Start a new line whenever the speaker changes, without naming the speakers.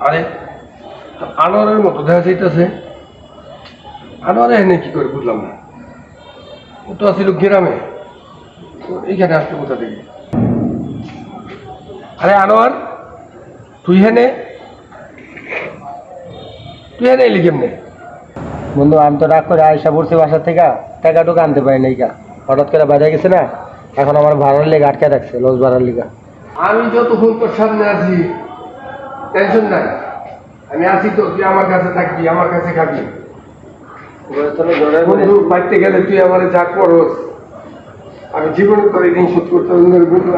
আরে আনোয়ারের মতো দেখা যাইতেছে। আনোয়ারে এনে কি করে বুঝলাম না। ও তো আসিল গ্রামে, এইখানে আসলো কোথা থেকে? আরে আনোয়ার, তুই হেনে এলি কেমনে?
বন্ধু আমি তো রাগ করে আয়সা পড়ছি বাসা থেকে, টাকা টুকু আনতে পারি নাই, হঠাৎ করে বাইরে গেছে না, এখন আমার ভাড়ার লেগে আটকে রাখছে, লস ভাড়ার লিগা।
আমি যতক্ষণ তোর সামনে আছি টেনশন নাই, আমি আছি তো, তুই আমার কাছে থাকবি, আমার কাছে খাবি। বন্ধু বাড়তে গেলে তুই আমার যা করস আমি জীবনে করে ঋণ শোধ করতে হবে। বন্ধু